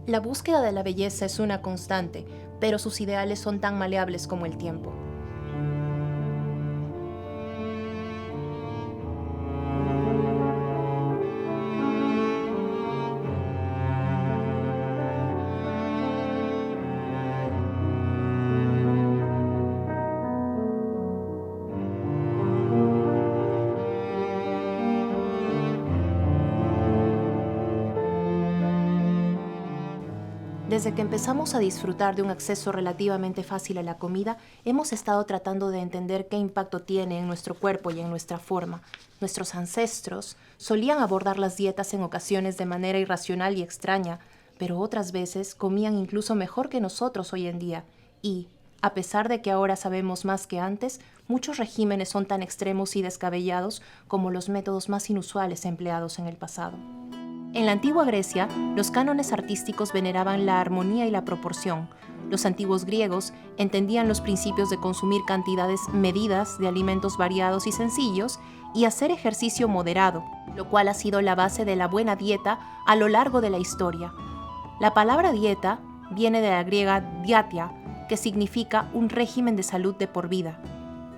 La búsqueda de la belleza es una constante, pero sus ideales son tan maleables como el tiempo. Desde que empezamos a disfrutar de un acceso relativamente fácil a la comida, hemos estado tratando de entender qué impacto tiene en nuestro cuerpo y en nuestra forma. Nuestros ancestros solían abordar las dietas en ocasiones de manera irracional y extraña, pero otras veces comían incluso mejor que nosotros hoy en día. Y, a pesar de que ahora sabemos más que antes, muchos regímenes son tan extremos y descabellados como los métodos más inusuales empleados en el pasado. En la antigua Grecia, los cánones artísticos veneraban la armonía y la proporción. Los antiguos griegos entendían los principios de consumir cantidades medidas de alimentos variados y sencillos y hacer ejercicio moderado, lo cual ha sido la base de la buena dieta a lo largo de la historia. La palabra dieta viene de la griega diatia, que significa un régimen de salud de por vida.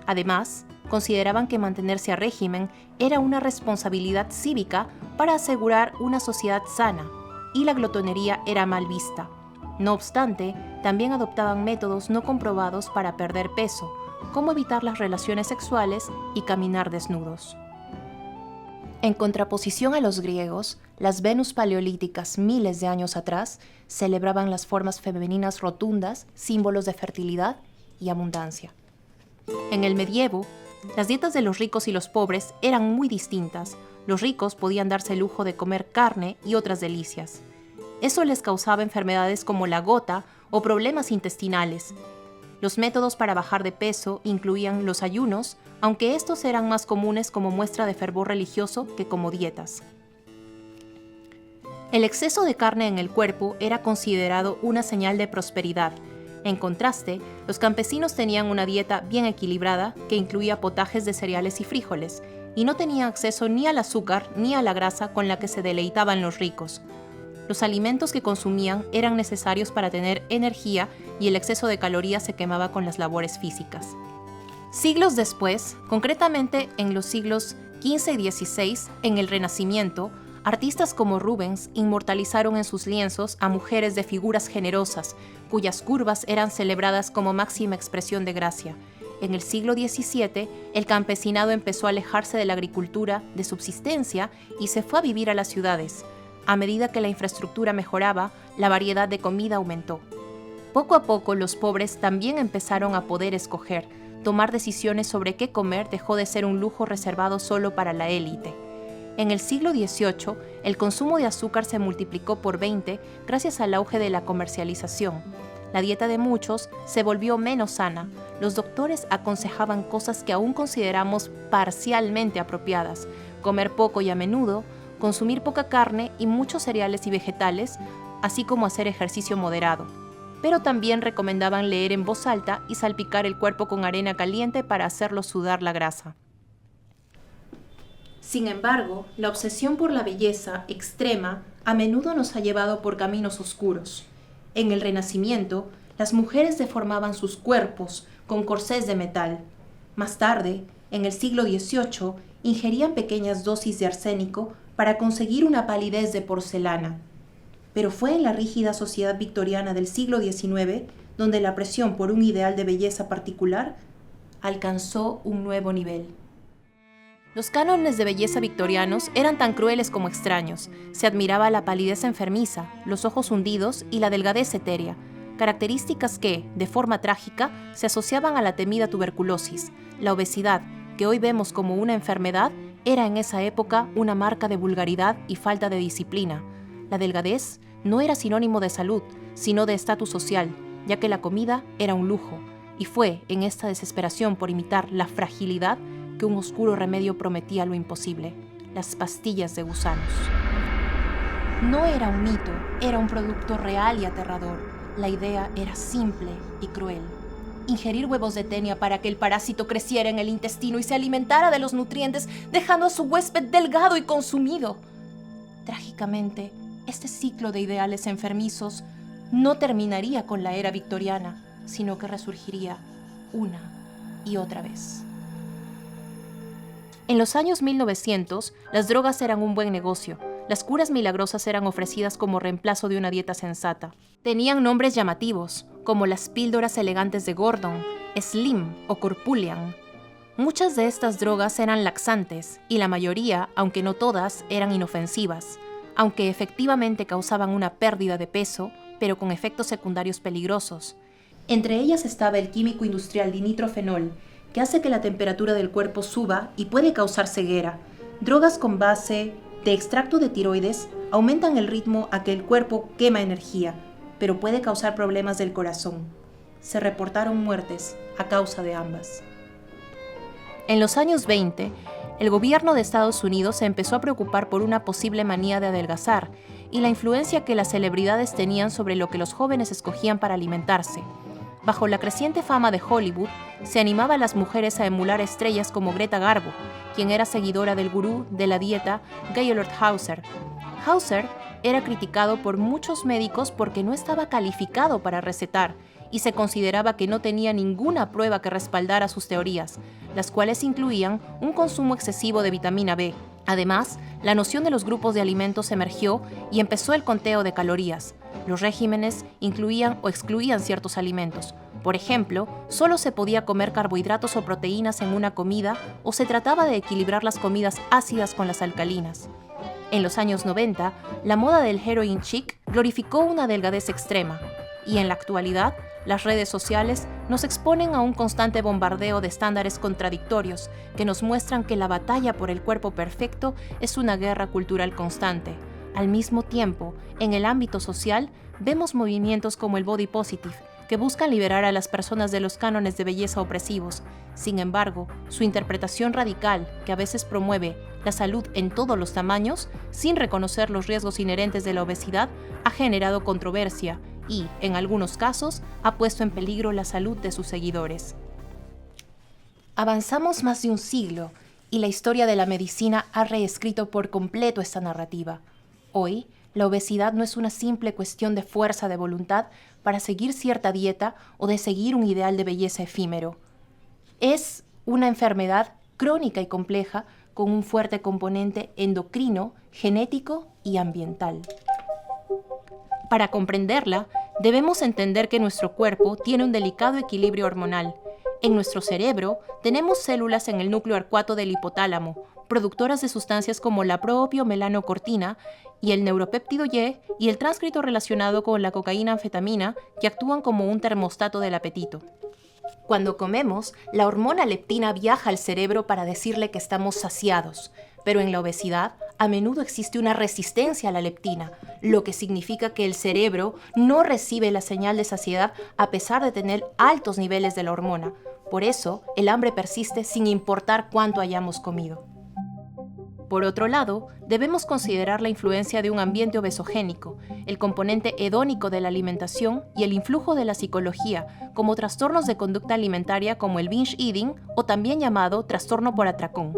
Además, consideraban que mantenerse a régimen era una responsabilidad cívica para asegurar una sociedad sana, y la glotonería era mal vista. No obstante, también adoptaban métodos no comprobados para perder peso, como evitar las relaciones sexuales y caminar desnudos. En contraposición a los griegos, las Venus paleolíticas miles de años atrás celebraban las formas femeninas rotundas, símbolos de fertilidad y abundancia. En el medievo, las dietas de los ricos y los pobres eran muy distintas. Los ricos podían darse el lujo de comer carne y otras delicias. Eso les causaba enfermedades como la gota o problemas intestinales. Los métodos para bajar de peso incluían los ayunos, aunque estos eran más comunes como muestra de fervor religioso que como dietas. El exceso de carne en el cuerpo era considerado una señal de prosperidad. En contraste, los campesinos tenían una dieta bien equilibrada que incluía potajes de cereales y frijoles, y no tenían acceso ni al azúcar ni a la grasa con la que se deleitaban los ricos. Los alimentos que consumían eran necesarios para tener energía y el exceso de calorías se quemaba con las labores físicas. Siglos después, concretamente en los siglos XV y XVI, en el Renacimiento, artistas como Rubens inmortalizaron en sus lienzos a mujeres de figuras generosas, cuyas curvas eran celebradas como máxima expresión de gracia. En el siglo XVII, el campesinado empezó a alejarse de la agricultura de subsistencia y se fue a vivir a las ciudades. A medida que la infraestructura mejoraba, la variedad de comida aumentó. Poco a poco, los pobres también empezaron a poder escoger. Tomar decisiones sobre qué comer dejó de ser un lujo reservado solo para la élite. En el siglo XVIII, el consumo de azúcar se multiplicó por 20 gracias al auge de la comercialización. La dieta de muchos se volvió menos sana. Los doctores aconsejaban cosas que aún consideramos parcialmente apropiadas: comer poco y a menudo, consumir poca carne y muchos cereales y vegetales, así como hacer ejercicio moderado. Pero también recomendaban leer en voz alta y salpicar el cuerpo con arena caliente para hacerlo sudar la grasa. Sin embargo, la obsesión por la belleza extrema a menudo nos ha llevado por caminos oscuros. En el Renacimiento, las mujeres deformaban sus cuerpos con corsés de metal. Más tarde, en el siglo XVIII, ingerían pequeñas dosis de arsénico para conseguir una palidez de porcelana. Pero fue en la rígida sociedad victoriana del siglo XIX donde la presión por un ideal de belleza particular alcanzó un nuevo nivel. Los cánones de belleza victorianos eran tan crueles como extraños. Se admiraba la palidez enfermiza, los ojos hundidos y la delgadez etérea, características que, de forma trágica, se asociaban a la temida tuberculosis. La obesidad, que hoy vemos como una enfermedad, era en esa época una marca de vulgaridad y falta de disciplina. La delgadez no era sinónimo de salud, sino de estatus social, ya que la comida era un lujo, y fue en esta desesperación por imitar la fragilidad que un oscuro remedio prometía lo imposible: las pastillas de gusanos. No era un mito, era un producto real y aterrador. La idea era simple y cruel: ingerir huevos de tenia para que el parásito creciera en el intestino y se alimentara de los nutrientes, dejando a su huésped delgado y consumido. Trágicamente, este ciclo de ideales enfermizos no terminaría con la era victoriana, sino que resurgiría una y otra vez. En los años 1900, las drogas eran un buen negocio. Las curas milagrosas eran ofrecidas como reemplazo de una dieta sensata. Tenían nombres llamativos, como las píldoras elegantes de Gordon, Slim o Corpulent. Muchas de estas drogas eran laxantes, y la mayoría, aunque no todas, eran inofensivas, aunque efectivamente causaban una pérdida de peso, pero con efectos secundarios peligrosos. Entre ellas estaba el químico industrial dinitrofenol, que hace que la temperatura del cuerpo suba y puede causar ceguera. Drogas con base de extracto de tiroides aumentan el ritmo a que el cuerpo quema energía, pero puede causar problemas del corazón. Se reportaron muertes a causa de ambas. En los años 20, el gobierno de Estados Unidos se empezó a preocupar por una posible manía de adelgazar y la influencia que las celebridades tenían sobre lo que los jóvenes escogían para alimentarse. Bajo la creciente fama de Hollywood, se animaba a las mujeres a emular estrellas como Greta Garbo, quien era seguidora del gurú de la dieta Gaylord Hauser. Hauser era criticado por muchos médicos porque no estaba calificado para recetar y se consideraba que no tenía ninguna prueba que respaldara sus teorías, las cuales incluían un consumo excesivo de vitamina B. Además, la noción de los grupos de alimentos emergió y empezó el conteo de calorías. Los regímenes incluían o excluían ciertos alimentos. Por ejemplo, solo se podía comer carbohidratos o proteínas en una comida o se trataba de equilibrar las comidas ácidas con las alcalinas. En los años 90, la moda del heroin chic glorificó una delgadez extrema, y en la actualidad, las redes sociales nos exponen a un constante bombardeo de estándares contradictorios que nos muestran que la batalla por el cuerpo perfecto es una guerra cultural constante. Al mismo tiempo, en el ámbito social, vemos movimientos como el body positive, que buscan liberar a las personas de los cánones de belleza opresivos. Sin embargo, su interpretación radical, que a veces promueve la salud en todos los tamaños, sin reconocer los riesgos inherentes de la obesidad, ha generado controversia y, en algunos casos, ha puesto en peligro la salud de sus seguidores. Avanzamos más de un siglo y la historia de la medicina ha reescrito por completo esta narrativa. Hoy, la obesidad no es una simple cuestión de fuerza de voluntad para seguir cierta dieta o de seguir un ideal de belleza efímero. Es una enfermedad crónica y compleja con un fuerte componente endocrino, genético y ambiental. Para comprenderla, debemos entender que nuestro cuerpo tiene un delicado equilibrio hormonal. En nuestro cerebro tenemos células en el núcleo arcuato del hipotálamo, productoras de sustancias como la propiomelaanocortina y el neuropéptido y el tránscrito relacionado con la cocaína-anfetamina, que actúan como un termostato del apetito. Cuando comemos, la hormona leptina viaja al cerebro para decirle que estamos saciados, pero en la obesidad a menudo existe una resistencia a la leptina, lo que significa que el cerebro no recibe la señal de saciedad a pesar de tener altos niveles de la hormona. Por eso, el hambre persiste sin importar cuánto hayamos comido. Por otro lado, debemos considerar la influencia de un ambiente obesogénico, el componente hedónico de la alimentación y el influjo de la psicología, como trastornos de conducta alimentaria como el binge eating o también llamado trastorno por atracón.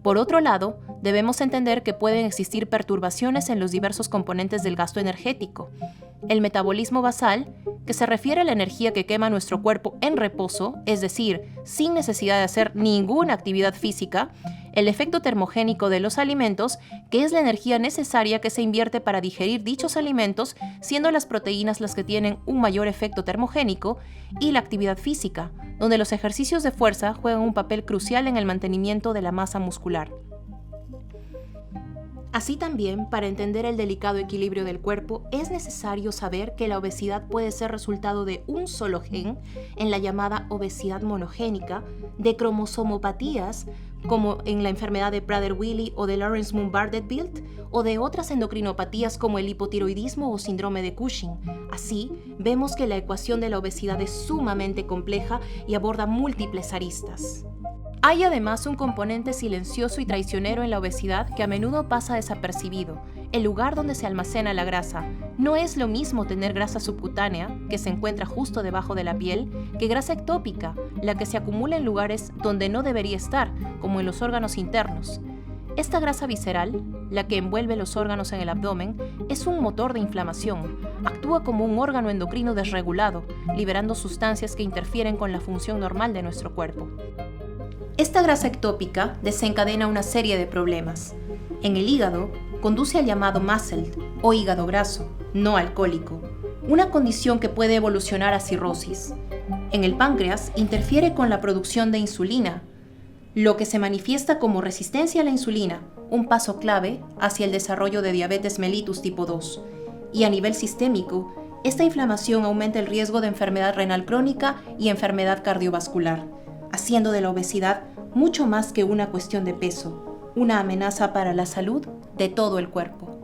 Por otro lado, debemos entender que pueden existir perturbaciones en los diversos componentes del gasto energético. El metabolismo basal, que se refiere a la energía que quema nuestro cuerpo en reposo, es decir, sin necesidad de hacer ninguna actividad física, el efecto termogénico de los alimentos, que es la energía necesaria que se invierte para digerir dichos alimentos, siendo las proteínas las que tienen un mayor efecto termogénico, y la actividad física, donde los ejercicios de fuerza juegan un papel crucial en el mantenimiento de la masa muscular. Así también, para entender el delicado equilibrio del cuerpo, es necesario saber que la obesidad puede ser resultado de un solo gen, en la llamada obesidad monogénica, de cromosomopatías, como en la enfermedad de Prader-Willi o de Lawrence-Moon-Bardet-Bilt, o de otras endocrinopatías como el hipotiroidismo o síndrome de Cushing. Así, vemos que la ecuación de la obesidad es sumamente compleja y aborda múltiples aristas. Hay además un componente silencioso y traicionero en la obesidad que a menudo pasa desapercibido, el lugar donde se almacena la grasa. No es lo mismo tener grasa subcutánea, que se encuentra justo debajo de la piel, que grasa ectópica, la que se acumula en lugares donde no debería estar, como en los órganos internos. Esta grasa visceral, la que envuelve los órganos en el abdomen, es un motor de inflamación. Actúa como un órgano endocrino desregulado, liberando sustancias que interfieren con la función normal de nuestro cuerpo. Esta grasa ectópica desencadena una serie de problemas. En el hígado, conduce al llamado MASLD o hígado graso, no alcohólico, una condición que puede evolucionar a cirrosis. En el páncreas, interfiere con la producción de insulina, lo que se manifiesta como resistencia a la insulina, un paso clave hacia el desarrollo de diabetes mellitus tipo 2. Y a nivel sistémico, esta inflamación aumenta el riesgo de enfermedad renal crónica y enfermedad cardiovascular, haciendo de la obesidad mucho más que una cuestión de peso, una amenaza para la salud de todo el cuerpo.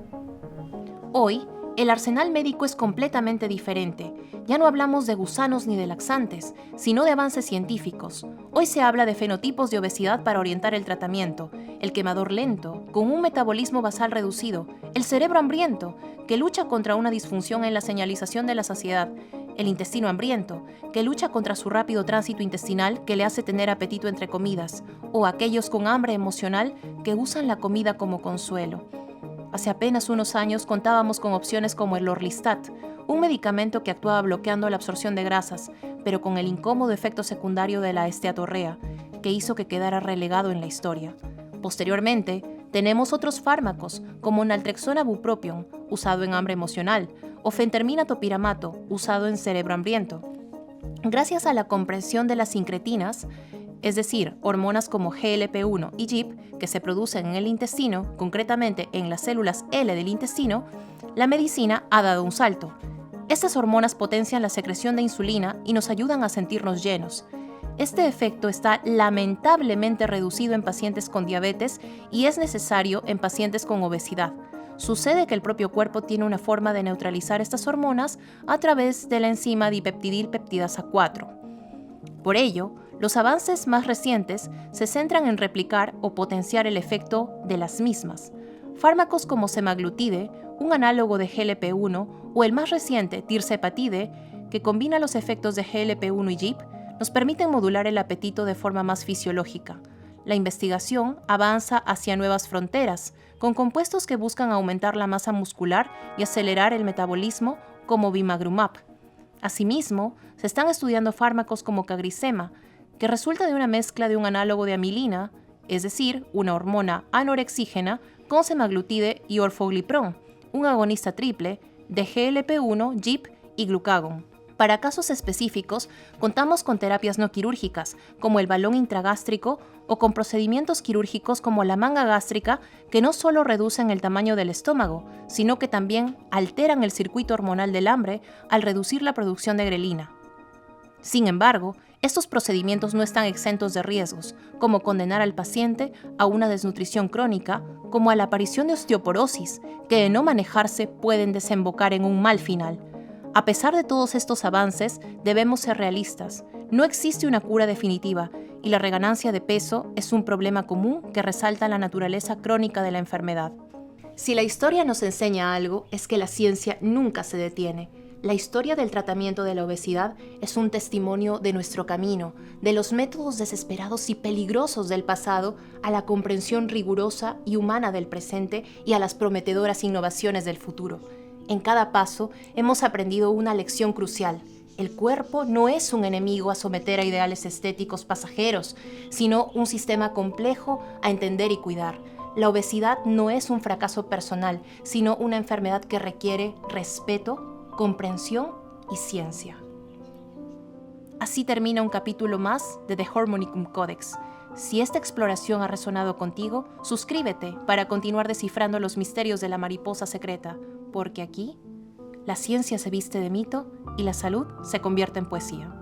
Hoy, el arsenal médico es completamente diferente. Ya no hablamos de gusanos ni de laxantes, sino de avances científicos. Hoy se habla de fenotipos de obesidad para orientar el tratamiento, el quemador lento, con un metabolismo basal reducido, el cerebro hambriento, que lucha contra una disfunción en la señalización de la saciedad, el intestino hambriento, que lucha contra su rápido tránsito intestinal que le hace tener apetito entre comidas, o aquellos con hambre emocional que usan la comida como consuelo. Hace apenas unos años contábamos con opciones como el Orlistat, un medicamento que actuaba bloqueando la absorción de grasas, pero con el incómodo efecto secundario de la esteatorrea, que hizo que quedara relegado en la historia. Posteriormente, tenemos otros fármacos, como naltrexona bupropion, usado en hambre emocional, o fentermina topiramato, usado en cerebro hambriento. Gracias a la comprensión de las sincretinas, es decir, hormonas como GLP-1 y GIP, que se producen en el intestino, concretamente en las células L del intestino, la medicina ha dado un salto. Estas hormonas potencian la secreción de insulina y nos ayudan a sentirnos llenos. Este efecto está lamentablemente reducido en pacientes con diabetes y es necesario en pacientes con obesidad. Sucede que el propio cuerpo tiene una forma de neutralizar estas hormonas a través de la enzima dipeptidilpeptidasa 4. Por ello, los avances más recientes se centran en replicar o potenciar el efecto de las mismas. Fármacos como semaglutide, un análogo de GLP-1, o el más reciente tirzepatide, que combina los efectos de GLP-1 y GIP, nos permiten modular el apetito de forma más fisiológica. La investigación avanza hacia nuevas fronteras, con compuestos que buscan aumentar la masa muscular y acelerar el metabolismo, como bimagrumab. Asimismo, se están estudiando fármacos como CagriSema, que resulta de una mezcla de un análogo de amilina, es decir, una hormona anorexígena, con semaglutide y orforglipron, un agonista triple de GLP-1, GIP y glucagón. Para casos específicos, contamos con terapias no quirúrgicas, como el balón intragástrico, o con procedimientos quirúrgicos como la manga gástrica, que no solo reducen el tamaño del estómago, sino que también alteran el circuito hormonal del hambre al reducir la producción de grelina. Sin embargo, estos procedimientos no están exentos de riesgos, como condenar al paciente a una desnutrición crónica, como a la aparición de osteoporosis, que de no manejarse pueden desembocar en un mal final. A pesar de todos estos avances, debemos ser realistas. No existe una cura definitiva y la reganancia de peso es un problema común que resalta la naturaleza crónica de la enfermedad. Si la historia nos enseña algo, es que la ciencia nunca se detiene. La historia del tratamiento de la obesidad es un testimonio de nuestro camino, de los métodos desesperados y peligrosos del pasado a la comprensión rigurosa y humana del presente y a las prometedoras innovaciones del futuro. En cada paso hemos aprendido una lección crucial. El cuerpo no es un enemigo a someter a ideales estéticos pasajeros, sino un sistema complejo a entender y cuidar. La obesidad no es un fracaso personal, sino una enfermedad que requiere respeto, comprensión y ciencia. Así termina un capítulo más de The Hormonicum Codex. Si esta exploración ha resonado contigo, suscríbete para continuar descifrando los misterios de la mariposa secreta, porque aquí la ciencia se viste de mito y la salud se convierte en poesía.